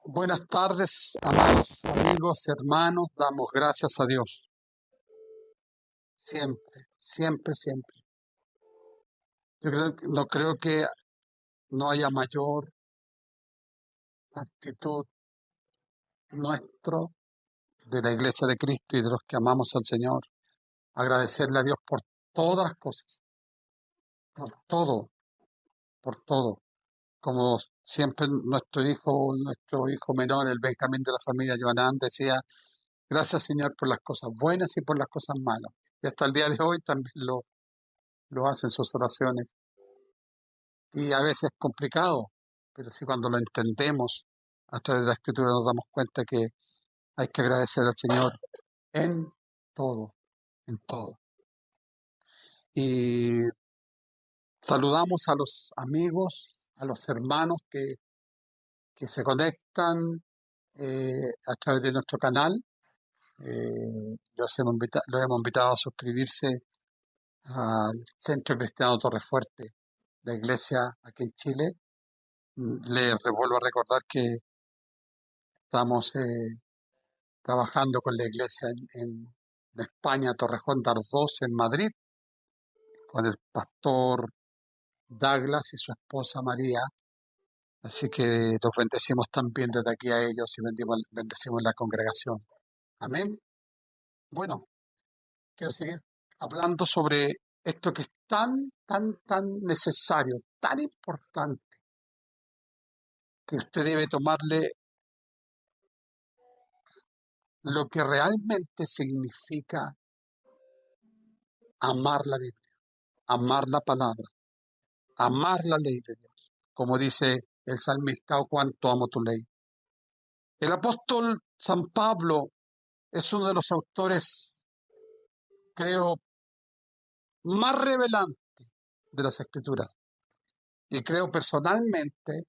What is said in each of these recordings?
Buenas tardes, amados amigos, hermanos. Damos gracias a Dios. Siempre, siempre, siempre. No creo que no haya mayor actitud nuestro de la Iglesia de Cristo y de los que amamos al Señor. Agradecerle a Dios por todas las cosas, por todo, por todo. Como siempre nuestro hijo menor, el Benjamín de la familia Joanán, decía: gracias, Señor, por las cosas buenas y por las cosas malas. Y hasta el día de hoy también lo hace en sus oraciones. Y a veces es complicado, pero sí, cuando lo entendemos a través de la Escritura, nos damos cuenta que hay que agradecer al Señor en todo, en todo. Y saludamos a los amigos, a los hermanos que se conectan a través de nuestro canal. Los hemos invitado a suscribirse al Centro Cristiano Torrefuerte, la iglesia aquí en Chile. Les vuelvo a recordar que estamos trabajando con la iglesia en España, Torrejón de Ardoz, en Madrid, con el pastor Douglas y su esposa María. Así que los bendecimos también desde aquí a ellos y bendecimos la congregación. Amén. Bueno, quiero seguir hablando sobre esto que es tan, tan, tan necesario, tan importante, que usted debe tomarle lo que realmente significa amar la Biblia, amar la palabra, amar la ley de Dios. Como dice el salmista: oh, cuánto amo tu ley. El apóstol San Pablo es uno de los autores, creo, más revelantes de las Escrituras. Y creo personalmente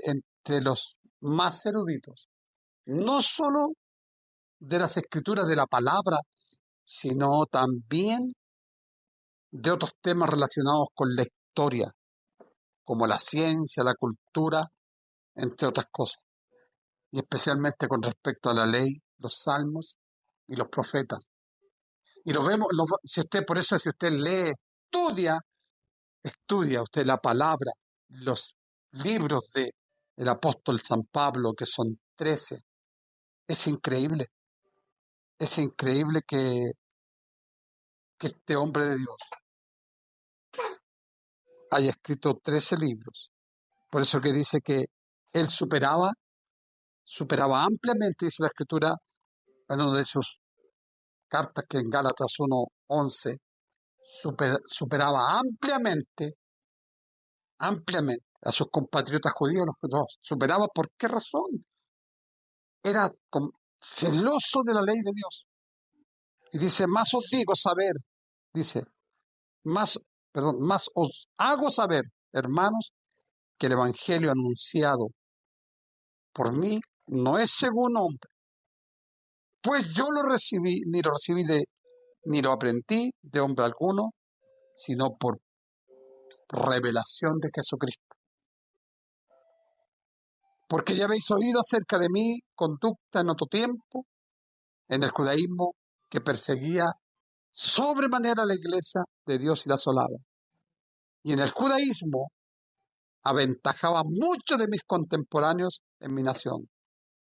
entre los más eruditos, no solo de las Escrituras de la palabra, sino también de otros temas relacionados con la historia, como la ciencia, la cultura, entre otras cosas, y especialmente con respecto a la ley, los salmos y los profetas. Y lo vemos, si usted lee, estudia usted la palabra, los libros del apóstol San Pablo, que son 13. Es increíble que este hombre de Dios haya escrito 13 libros. Por eso que dice que él superaba ampliamente, dice la Escritura, en una de sus cartas, que en Gálatas 1:11, superaba ampliamente a sus compatriotas judíos. Los superaba. ¿Por qué razón? Era celoso de la ley de Dios. Y dice: más os digo saber, dice, más os hago saber, hermanos, que el evangelio anunciado por mí no es según hombre, pues yo ni lo aprendí de hombre alguno, sino por revelación de Jesucristo. Porque ya habéis oído acerca de mi conducta en otro tiempo, en el judaísmo, que perseguía sobremanera la iglesia de Dios y la asolaba. Y en el judaísmo aventajaba mucho de mis contemporáneos en mi nación,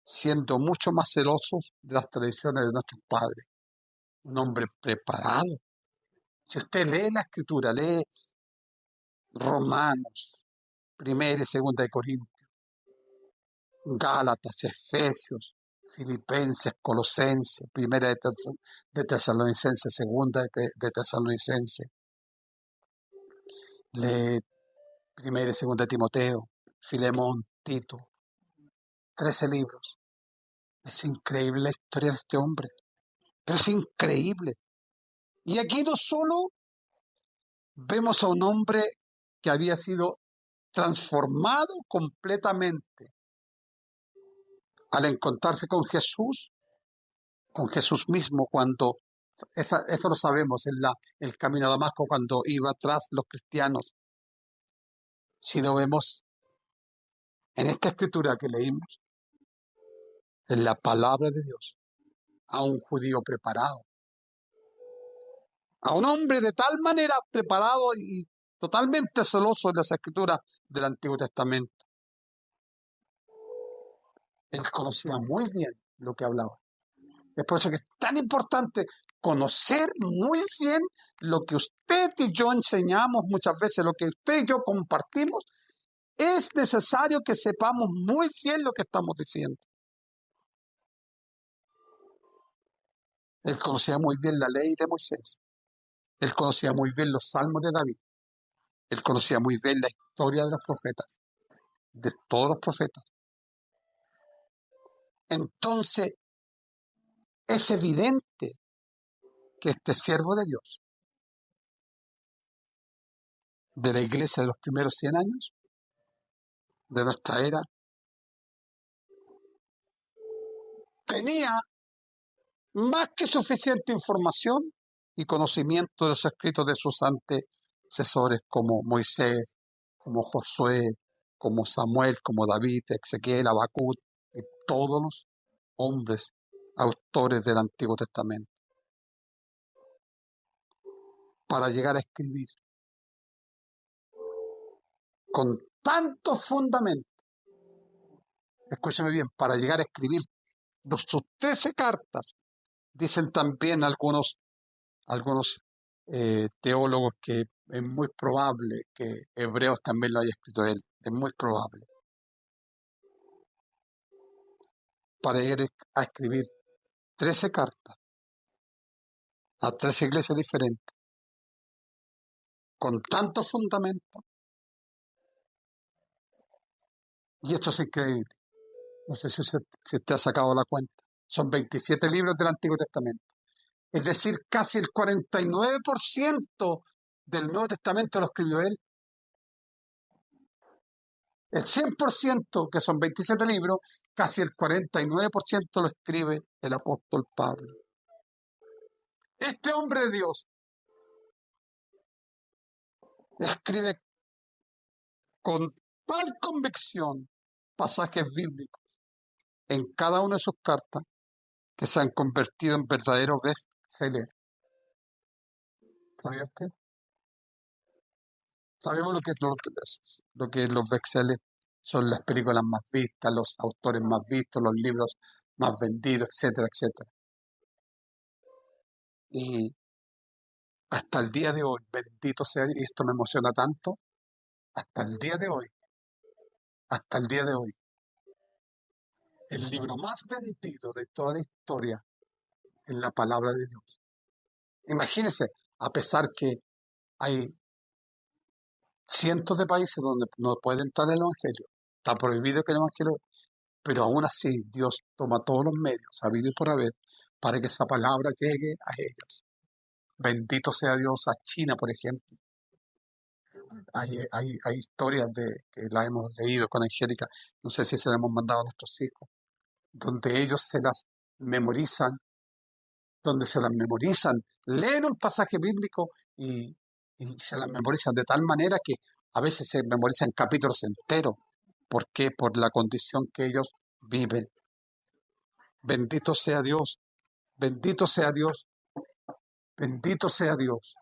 siendo mucho más celosos de las tradiciones de nuestros padres. Un hombre preparado. Si usted lee la Escritura, lee Romanos, Primera y Segunda de Corintios, Gálatas, Efesios, Filipenses, Colosenses, Primera de Tesalonicenses, Segunda de Tesalonicenses, lee Primera y Segunda de Timoteo, Filemón, Tito, 13 libros. Es increíble la historia de este hombre, pero es increíble. Y aquí no solo vemos a un hombre que había sido transformado completamente al encontrarse con Jesús mismo, cuando, eso lo sabemos, en el camino a Damasco, cuando iba tras los cristianos, sino vemos en esta escritura que leímos, en la palabra de Dios, a un judío preparado, a un hombre de tal manera preparado y totalmente celoso de las escrituras del Antiguo Testamento. Él conocía muy bien lo que hablaba. Es por eso que es tan importante conocer muy bien lo que usted y yo enseñamos muchas veces, lo que usted y yo compartimos. Es necesario que sepamos muy bien lo que estamos diciendo. Él conocía muy bien la ley de Moisés. Él conocía muy bien los salmos de David. Él conocía muy bien la historia de los profetas, de todos los profetas. Entonces, es evidente que este siervo de Dios, de la iglesia de los primeros 100 años, de nuestra era, tenía más que suficiente información y conocimiento de los escritos de sus antecesores como Moisés, como Josué, como Samuel, como David, Ezequiel, Habacuc y todos los hombres autores del Antiguo Testamento, para llegar a escribir con tanto fundamento. Escúcheme bien, para llegar a escribir sus 13 cartas, dicen también algunos teólogos que es muy probable que Hebreos también lo haya escrito él, es muy probable, para llegar a escribir 13 cartas a 13 iglesias diferentes, con tanto fundamento. Y esto es increíble. No sé si usted ha sacado la cuenta. Son 27 libros del Antiguo Testamento. Es decir, casi el 49% del Nuevo Testamento lo escribió él. El 100%, que son 27 libros, casi el 49% lo escribe el apóstol Pablo. Este hombre de Dios escribe con tal convicción pasajes bíblicos en cada una de sus cartas que se han convertido en verdaderos bestsellers. ¿Sabía usted? Sabemos lo que es los bestsellers. Son las películas más vistas, los autores más vistos, los libros más vendidos, etcétera, etcétera. Y hasta el día de hoy, bendito sea, y esto me emociona tanto, hasta el día de hoy, hasta el día de hoy, el libro más vendido de toda la historia es la palabra de Dios. Imagínense, a pesar que hay cientos de países donde no puede entrar el Evangelio, está prohibido que el Evangelio, pero aún así Dios toma todos los medios, sabido y por haber, para que esa palabra llegue a ellos. Bendito sea Dios. A China, por ejemplo. Hay historias que la hemos leído con Angélica, no sé si se las hemos mandado a nuestros hijos, donde ellos se las memorizan, leen un pasaje bíblico y se las memorizan de tal manera que a veces se memorizan capítulos enteros. ¿Por qué? Por la condición que ellos viven. Bendito sea Dios, bendito sea Dios, bendito sea Dios.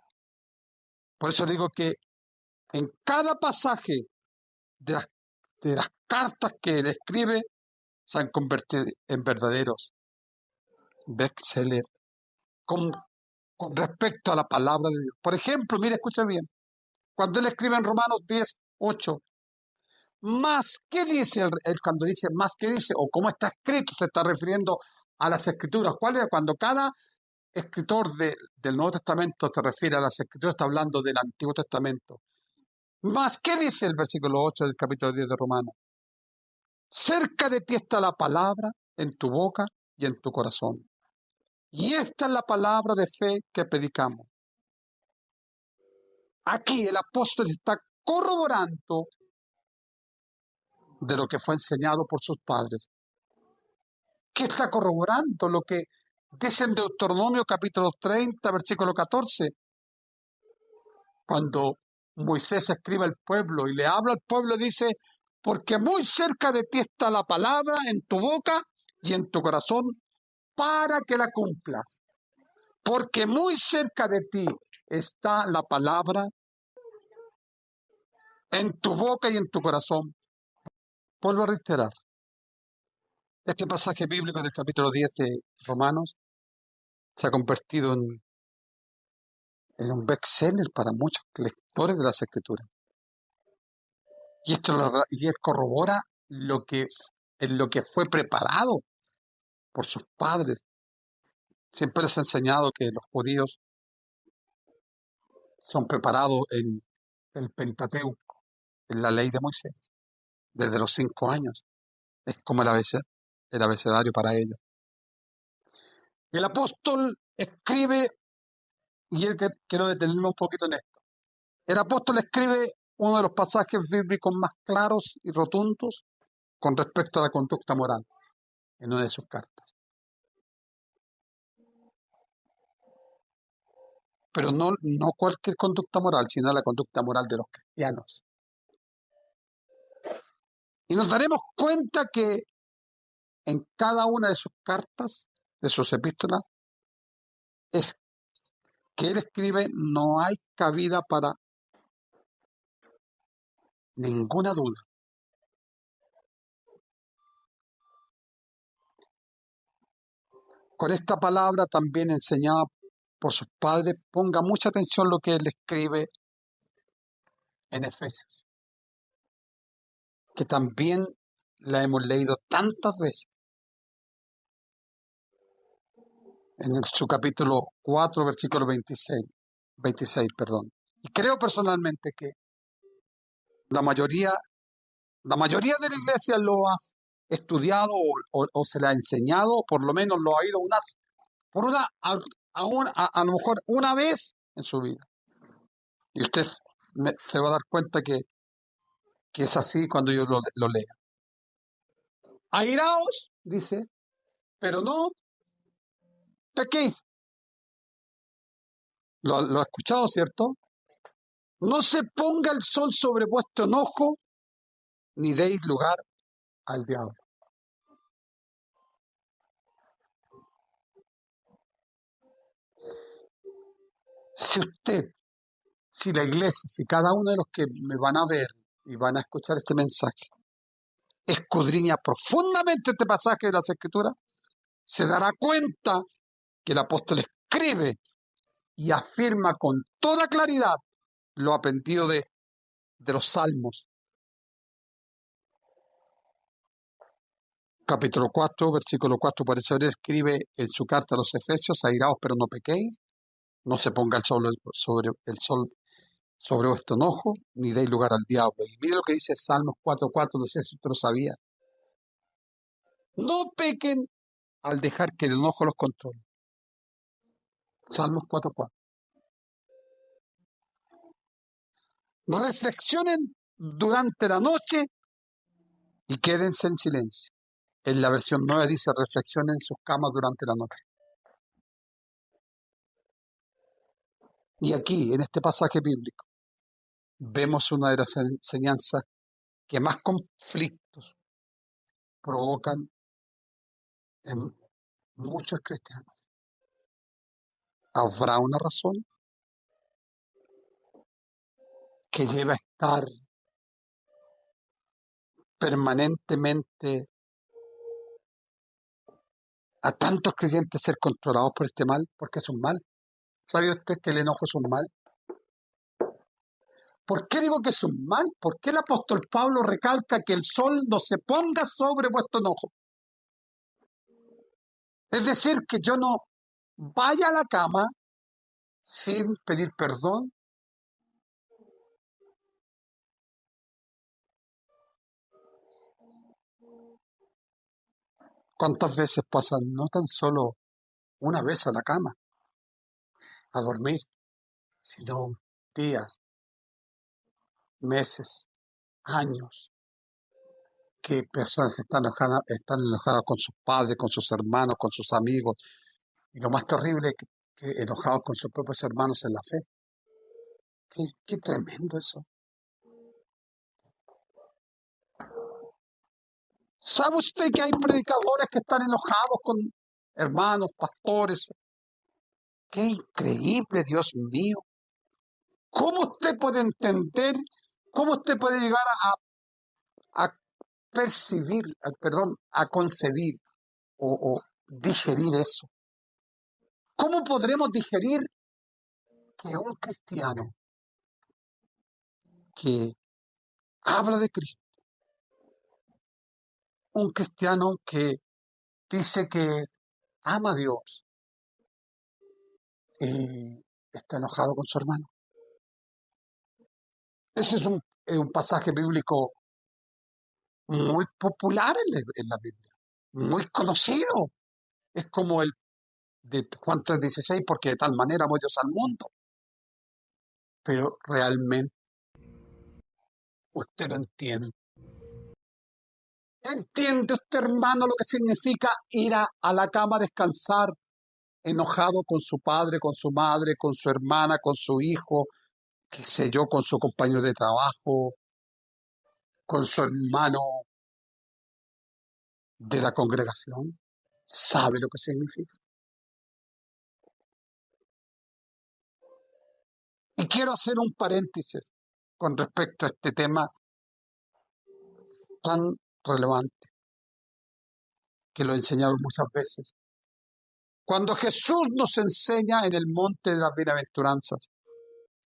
Por eso digo que en cada pasaje de las cartas que él escribe se han convertido en verdaderos bestsellers con respecto a la palabra de Dios. Por ejemplo, mire, escucha bien, cuando él escribe en Romanos 10:8, más que dice, él cuando dice más que dice, o cómo está escrito, se está refiriendo a las escrituras. ¿Cuál es? Cuando cada escritor del Nuevo Testamento se refiere a las escrituras, está hablando del Antiguo Testamento. Más que dice el versículo 8 del capítulo 10 de Romanos. Cerca de ti está la palabra en tu boca y en tu corazón. Y esta es la palabra de fe que predicamos. Aquí el apóstol está corroborando de lo que fue enseñado por sus padres. ¿Qué está corroborando? Lo que dice en Deuteronomio capítulo 30, versículo 14. Cuando Moisés escribe al pueblo y le habla al pueblo, dice: porque muy cerca de ti está la palabra en tu boca y en tu corazón para que la cumplas. Porque muy cerca de ti está la palabra en tu boca y en tu corazón. Vuelvo a reiterar, este pasaje bíblico del capítulo 10 de Romanos se ha convertido en un bestseller para muchos lectores de las Escrituras. Y él corrobora en lo que fue preparado por sus padres. Siempre les ha enseñado que los judíos son preparados en el Pentateuco, en la ley de Moisés, desde los 5 años. Es como el abecedario para ellos. El apóstol escribe, quiero detenerme un poquito en esto. El apóstol escribe uno de los pasajes bíblicos más claros y rotundos con respecto a la conducta moral en una de sus cartas. Pero no cualquier conducta moral, sino la conducta moral de los cristianos. Y nos daremos cuenta que en cada una de sus cartas, de sus epístolas, es que él escribe, no hay cabida para ninguna duda. Con esta palabra también enseñada por sus padres, ponga mucha atención lo que él escribe en Efesios, que también la hemos leído tantas veces. En su capítulo 4, versículo 26, perdón. Y creo personalmente que la mayoría de la iglesia lo ha estudiado o se le ha enseñado, o por lo menos lo ha oído a lo mejor una vez en su vida. Y usted se va a dar cuenta que es así cuando yo lo lea. Airaos, dice, pero no pequéis. Lo ha escuchado, ¿cierto? No se ponga el sol sobre vuestro enojo, ni deis lugar al diablo. Si la iglesia, si cada uno de los que me van a ver y van a escuchar este mensaje, escudriña profundamente este pasaje de las Escrituras, se dará cuenta que el apóstol escribe y afirma con toda claridad lo aprendido de los Salmos. Capítulo 4, versículo 4, por eso él escribe en su carta a los Efesios, airaos pero no pequéis, no se ponga el sol sobre vuestro enojo, ni deis lugar al diablo. Y mire lo que dice Salmos 4:4, no sé si usted lo sabía. No pequen al dejar que el enojo los controle. Salmos 4:4. Reflexionen durante la noche y quédense en silencio. En la versión 9 dice reflexionen en sus camas durante la noche. Y aquí, en este pasaje bíblico, vemos una de las enseñanzas que más conflictos provocan en muchos cristianos. ¿Habrá una razón que lleva a estar permanentemente a tantos creyentes ser controlados por este mal? Porque es un mal. ¿Sabe usted que el enojo es un mal? ¿Por qué digo que es un mal? ¿Por qué el apóstol Pablo recalca que el sol no se ponga sobre vuestro enojo? Es decir, que yo no vaya a la cama sin pedir perdón. ¿Cuántas veces pasan no tan solo una vez a la cama a dormir, sino días, meses, años, que personas están enojadas con sus padres, con sus hermanos, con sus amigos, y lo más terrible es que enojados con sus propios hermanos en la fe? Qué tremendo eso. ¿Sabe usted que hay predicadores que están enojados con hermanos, pastores? ¡Qué increíble, Dios mío! ¿Cómo usted puede entender, cómo usted puede llegar a percibir, perdón, a concebir o digerir eso? ¿Cómo podremos digerir que un cristiano que habla de Cristo, un cristiano que dice que ama a Dios, está enojado con su hermano? Ese es un pasaje bíblico muy popular en la Biblia, muy conocido. Es como el de Juan 3:16, porque de tal manera amó Dios al mundo. Pero realmente usted lo entiende. ¿Entiende usted, hermano, lo que significa ir a la cama a descansar enojado con su padre, con su madre, con su hermana, con su hijo, qué sé yo, con su compañero de trabajo, con su hermano de la congregación? ¿Sabe lo que significa? Y quiero hacer un paréntesis con respecto a este tema tan relevante, que lo he enseñado muchas veces. Cuando Jesús nos enseña en el monte de las bienaventuranzas,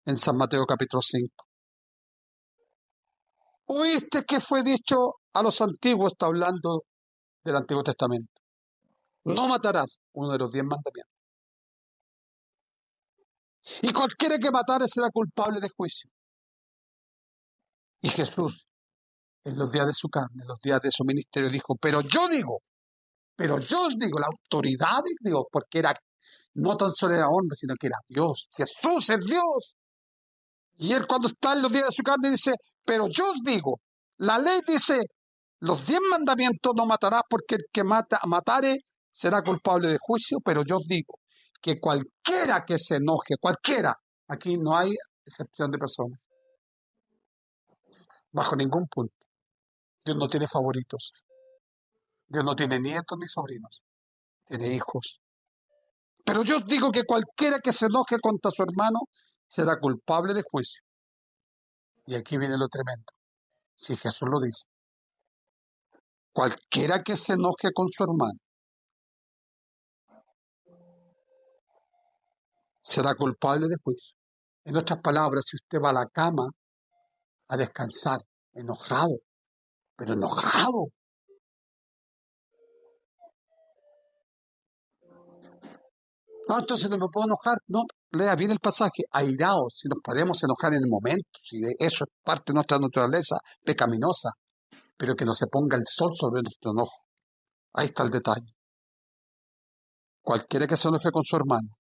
en San Mateo capítulo 5, oíste que fue dicho a los antiguos, está hablando del Antiguo Testamento: no matarás, uno de los 10 mandamientos. Y cualquiera que matare será culpable de juicio. Y Jesús, en los días de su carne, en los días de su ministerio, dijo: pero yo os digo, la autoridad de Dios, porque era, no tan solo era hombre, sino que era Dios. Jesús es Dios. Y él, cuando está en los días de su carne, dice: pero yo os digo, la ley dice, los 10 mandamientos: no matarás, porque el que matare será culpable de juicio. Pero yo os digo que cualquiera que se enoje, cualquiera, aquí no hay excepción de personas, bajo ningún punto. Dios no tiene favoritos. Dios no tiene nietos ni sobrinos, tiene hijos. Pero yo os digo que cualquiera que se enoje contra su hermano será culpable de juicio. Y aquí viene lo tremendo. Si Jesús lo dice, cualquiera que se enoje con su hermano será culpable de juicio. En otras palabras, si usted va a la cama a descansar enojado, pero enojado, no, entonces no me puedo enojar. No, lea bien el pasaje: airaos, si nos podemos enojar en el momento, si eso es parte de nuestra naturaleza pecaminosa, pero que no se ponga el sol sobre nuestro enojo. Ahí está el detalle. Cualquiera que se enoje con su hermano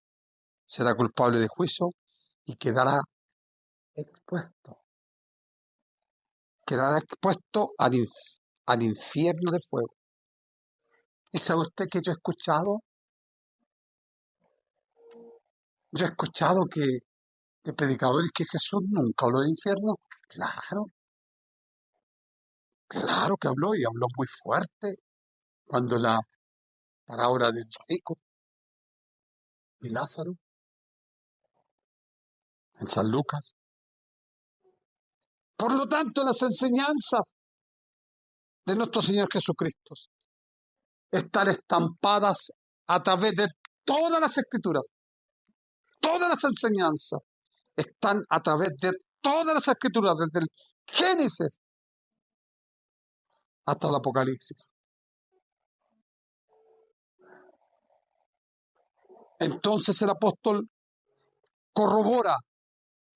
será culpable de juicio y expuesto, quedará expuesto al infierno de fuego. ¿Y sabe usted que yo he escuchado? Yo he escuchado que de predicadores que Jesús nunca habló de infierno. Claro, claro que habló, y habló muy fuerte cuando la parábola del rico y Lázaro en San Lucas. Por lo tanto, las enseñanzas de nuestro Señor Jesucristo están estampadas a través de todas las escrituras. Todas las enseñanzas están a través de todas las escrituras, desde el Génesis hasta el Apocalipsis. Entonces el apóstol corrobora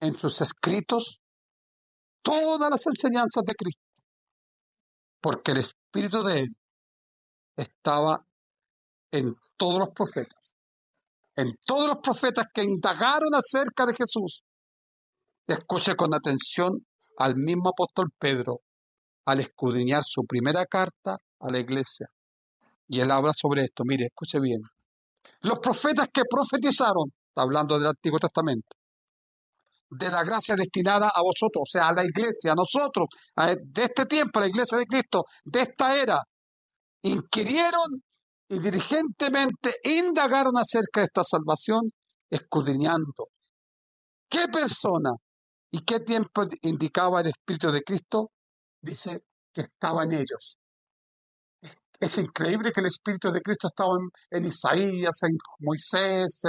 en sus escritos todas las enseñanzas de Cristo, porque el espíritu de él estaba en todos los profetas que indagaron acerca de Jesús. Escuche con atención al mismo apóstol Pedro al escudriñar su primera carta a la iglesia. Y él habla sobre esto. Mire, escuche bien. Los profetas que profetizaron, está hablando del Antiguo Testamento, de la gracia destinada a vosotros, o sea, a la iglesia, a nosotros, de este tiempo, a la iglesia de Cristo, de esta era, inquirieron y diligentemente indagaron acerca de esta salvación, escudriñando qué persona y qué tiempo indicaba el Espíritu de Cristo. Dice que estaba en ellos. Es increíble que el Espíritu de Cristo estaba en Isaías, en Moisés,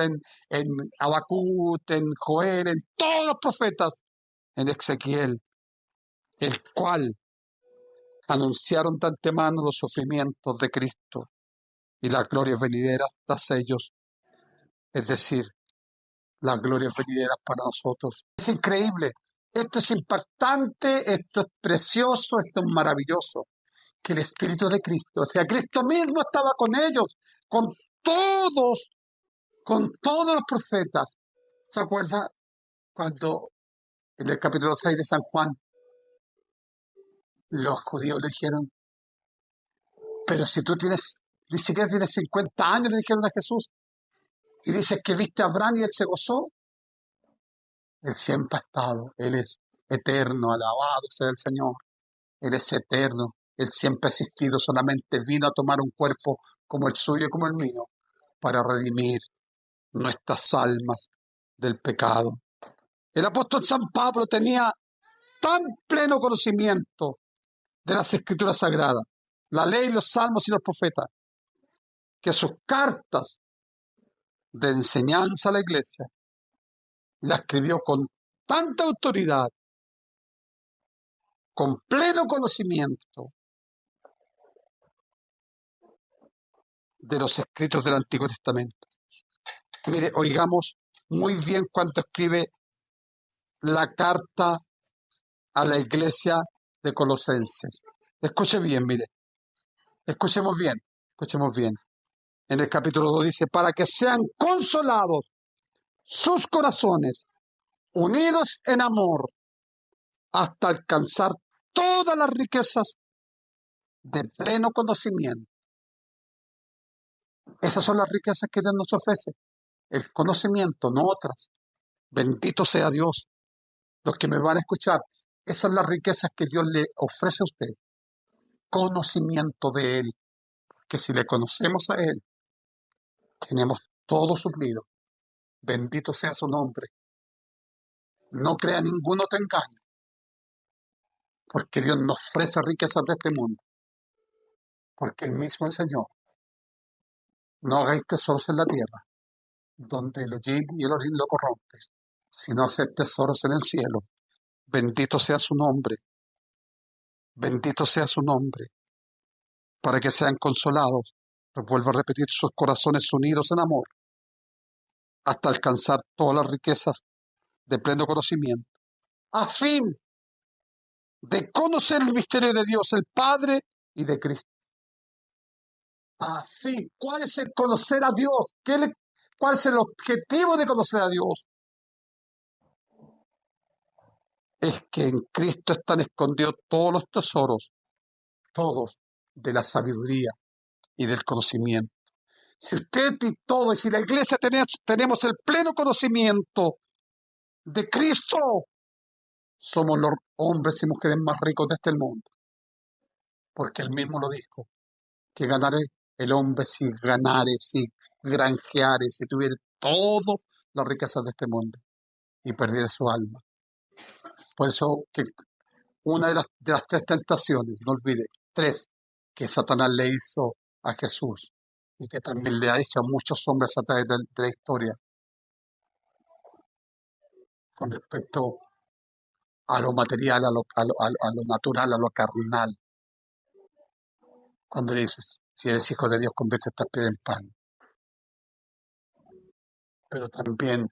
en Habacuc, en Joel, en todos los profetas, en Ezequiel, el cual anunciaron de antemano los sufrimientos de Cristo y las glorias venideras tras ellos, es decir, las glorias venideras para nosotros. Es increíble, esto es impactante, esto es precioso, esto es maravilloso, que el Espíritu de Cristo, o sea, Cristo mismo estaba con ellos, con todos, con todos los profetas. ¿Se acuerda cuando en el capítulo 6 de San Juan los judíos le dijeron, pero si tú tienes, ni siquiera tienes 50 años, le dijeron a Jesús, y dices que viste a Abraham y él se gozó? Él siempre ha estado, Él es eterno, alabado sea el Señor, Él es eterno, Él siempre ha existido, solamente vino a tomar un cuerpo como el suyo y como el mío, para redimir nuestras almas del pecado. El apóstol San Pablo tenía tan pleno conocimiento de las Escrituras Sagradas, la ley, los salmos y los profetas, que sus cartas de enseñanza a la iglesia la escribió con tanta autoridad, con pleno conocimiento de los escritos del Antiguo Testamento. Mire, oigamos muy bien cuánto escribe la carta a la iglesia de Colosenses. Escuche bien, mire, escuchemos bien, escuchemos bien. En el capítulo 2 dice, para que sean consolados sus corazones, unidos en amor, hasta alcanzar todas las riquezas de pleno conocimiento. Esas son las riquezas que Dios nos ofrece, el conocimiento, no otras. Bendito sea Dios. Los que me van a escuchar, esas son las riquezas que Dios le ofrece a usted. Conocimiento de Él, que si le conocemos a Él, tenemos todo suplido. Bendito sea su nombre. No crea ningún otro engaño, porque Dios nos ofrece riquezas de este mundo, porque el mismo el Señor. No hagáis tesoros en la tierra, donde el hollín y el orín lo corrompen, sino haced tesoros en el cielo. Bendito sea su nombre, bendito sea su nombre, para que sean consolados, pues vuelvo a repetir, sus corazones unidos en amor, hasta alcanzar todas las riquezas de pleno conocimiento, a fin de conocer el misterio de Dios, el Padre y de Cristo. A fin, ¿cuál es el conocer a Dios? ¿Cuál es el objetivo de conocer a Dios? Es que en Cristo están escondidos todos los tesoros, todos, de la sabiduría y del conocimiento. Si usted y todo, y si la iglesia tenemos el pleno conocimiento de Cristo, somos los hombres y mujeres más ricos de este mundo. Porque Él mismo lo dijo, que ganaré el hombre si ganare, si granjeare, si tuviera todas las riquezas de este mundo y perdiera su alma. Por eso que una de las tres tentaciones, no olvide, tres, que Satanás le hizo a Jesús y que también le ha hecho a muchos hombres a través de la historia con respecto a lo material, a lo natural, a lo carnal. Cuando le dices, si eres hijo de Dios, convierte esta piedra en pan. Pero también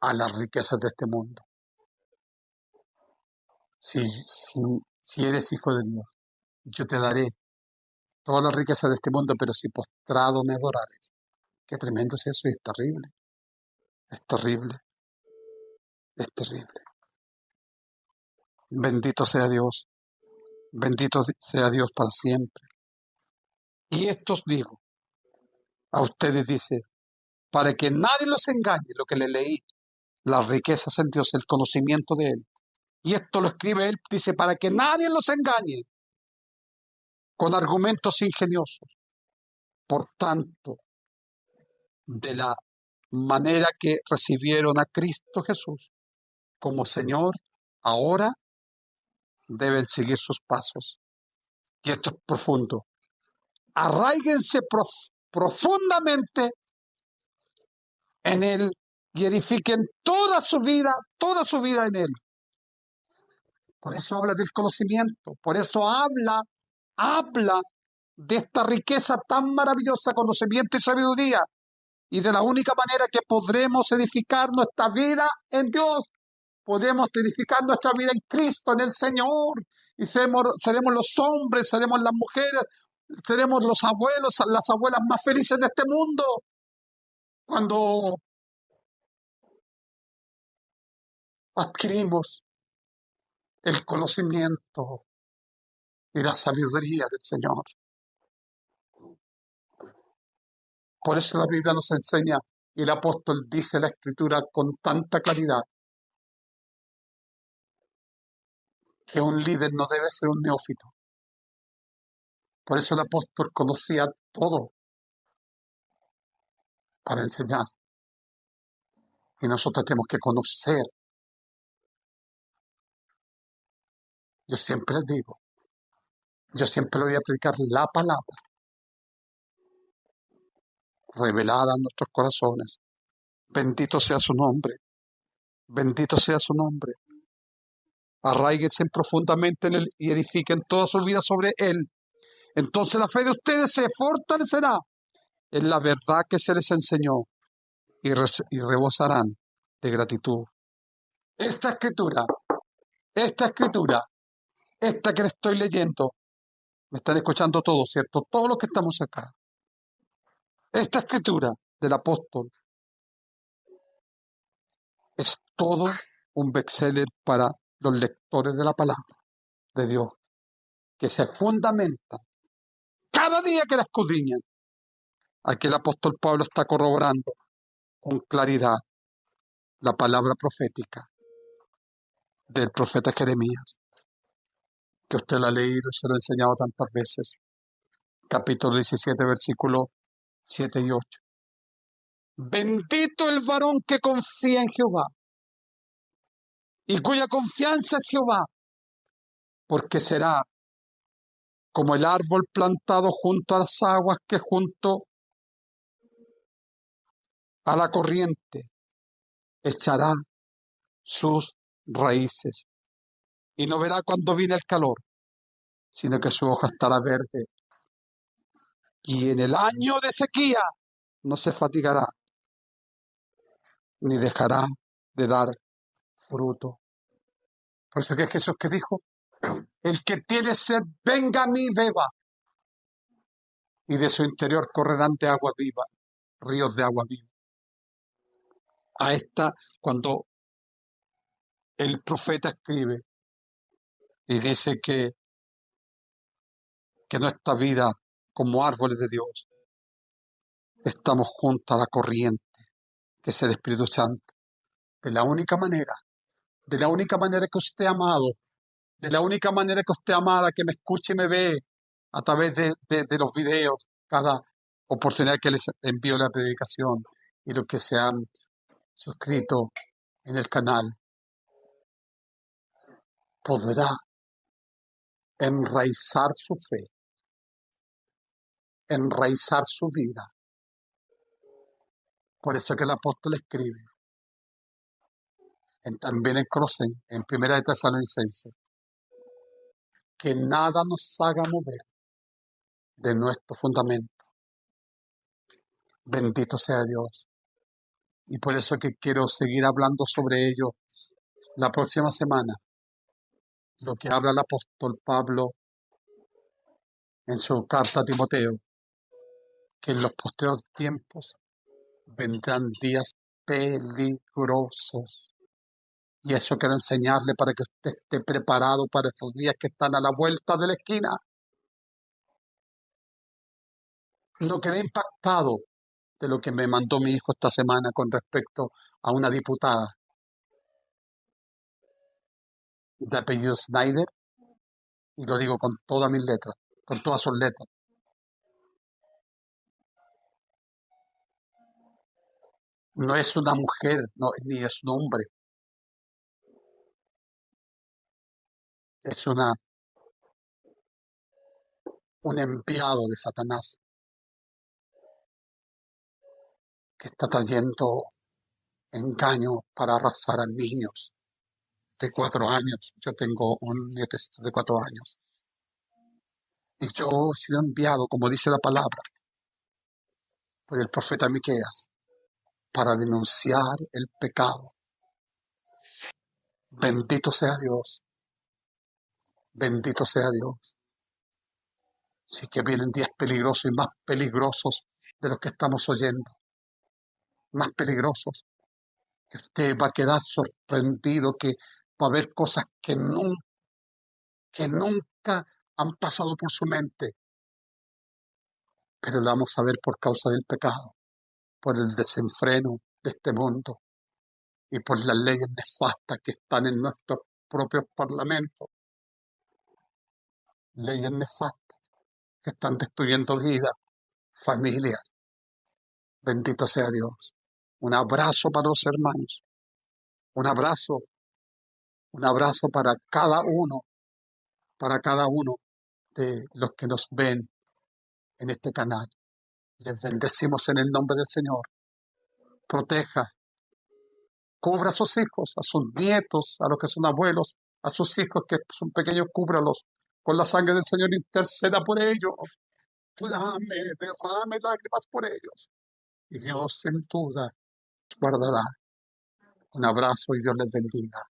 a las riquezas de este mundo. Si eres hijo de Dios, yo te daré todas las riquezas de este mundo, pero si postrado me adorares. Qué tremendo es eso, y es terrible. Es terrible. Es terrible. Bendito sea Dios. Bendito sea Dios para siempre. Y esto os digo, a ustedes dice, para que nadie los engañe, lo que le leí, las riquezas en Dios, el conocimiento de Él. Y esto lo escribe Él, dice, para que nadie los engañe con argumentos ingeniosos. Por tanto, de la manera que recibieron a Cristo Jesús como Señor, ahora deben seguir sus pasos. Y esto es profundo. Arráiguense profundamente en Él y edifiquen toda su vida en Él. Por eso habla del conocimiento, por eso habla de esta riqueza tan maravillosa, conocimiento y sabiduría, y de la única manera que podremos edificar nuestra vida en Dios, podemos edificar nuestra vida en Cristo, en el Señor, y seremos los hombres, seremos las mujeres, seremos los abuelos, las abuelas más felices de este mundo, cuando adquirimos el conocimiento y la sabiduría del Señor. Por eso la Biblia nos enseña, y el apóstol dice la Escritura con tanta claridad, que un líder no debe ser un neófito. Por eso el apóstol conocía todo para enseñar. Y nosotros tenemos que conocer. Yo siempre les digo, yo siempre voy a predicar la palabra revelada en nuestros corazones. Bendito sea su nombre. Bendito sea su nombre. Arráiguense profundamente en Él y edifiquen toda su vida sobre Él. Entonces la fe de ustedes se fortalecerá en la verdad que se les enseñó y rebosarán de gratitud. Esta escritura, esta que le estoy leyendo, me están escuchando todos, ¿cierto? Todos los que estamos acá. Esta escritura del apóstol es todo un bestseller para los lectores de la palabra de Dios, que se fundamentan cada día que la escudriñan. Aquí el apóstol Pablo está corroborando con claridad la palabra profética del profeta Jeremías, que usted lo ha leído y se lo he enseñado tantas veces. Capítulo 17, versículos 7 y 8. Bendito el varón que confía en Jehová y cuya confianza es Jehová, porque será como el árbol plantado junto a las aguas, que junto a la corriente echará sus raíces y no verá cuando viene el calor, sino que su hoja estará verde. Y en el año de sequía no se fatigará, ni dejará de dar fruto. Por eso que es Jesús que dijo, el que tiene sed, venga a mí, beba. Y de su interior correrán de agua viva, ríos de agua viva. A esta, cuando el profeta escribe y dice que nuestra vida como árboles de Dios, estamos junto a la corriente, que es el Espíritu Santo. De la única manera que usted amado, de la única manera que usted amada, que me escuche y me ve a través de los videos, cada oportunidad que les envío la predicación, y los que se han suscrito en el canal, podrá enraizar su fe, enraizar su vida. Por eso que el apóstol escribe, también en Colosenses, en 1 de Tesalonicenses, que nada nos haga mover de nuestro fundamento. Bendito sea Dios. Y por eso que quiero seguir hablando sobre ello la próxima semana. Lo que habla el apóstol Pablo en su carta a Timoteo, que en los posteriores tiempos vendrán días peligrosos. Y eso quiero enseñarle para que usted esté preparado para estos días que están a la vuelta de la esquina. Lo que he impactado de lo que me mandó mi hijo esta semana con respecto a una diputada de apellido Snyder, y lo digo con todas mis letras, con todas sus letras. No es una mujer, no, ni es un hombre, es un enviado de Satanás que está trayendo engaño para arrasar a niños de 4 años. Yo tengo un nietecito de 4 años y yo he sido enviado, como dice la palabra, por el profeta Miqueas, para denunciar el pecado. Bendito sea Dios, bendito sea Dios. Sí que vienen días peligrosos y más peligrosos de los que estamos oyendo, más peligrosos, que usted va a quedar sorprendido, que va a haber cosas que nunca han pasado por su mente, pero la vamos a ver por causa del pecado, por el desenfreno de este mundo y por las leyes nefastas que están en nuestros propios parlamentos, leyes nefastas que están destruyendo vidas, familias. Bendito sea Dios. Un abrazo para los hermanos, un abrazo, un abrazo para cada uno de los que nos ven en este canal. Les bendecimos en el nombre del Señor. Proteja, cubra a sus hijos, a sus nietos, a los que son abuelos, a sus hijos que son pequeños, cúbralos. Con la sangre del Señor interceda por ellos. Derrame lágrimas por ellos. Y Dios sin duda guardará. Un abrazo y Dios les bendiga.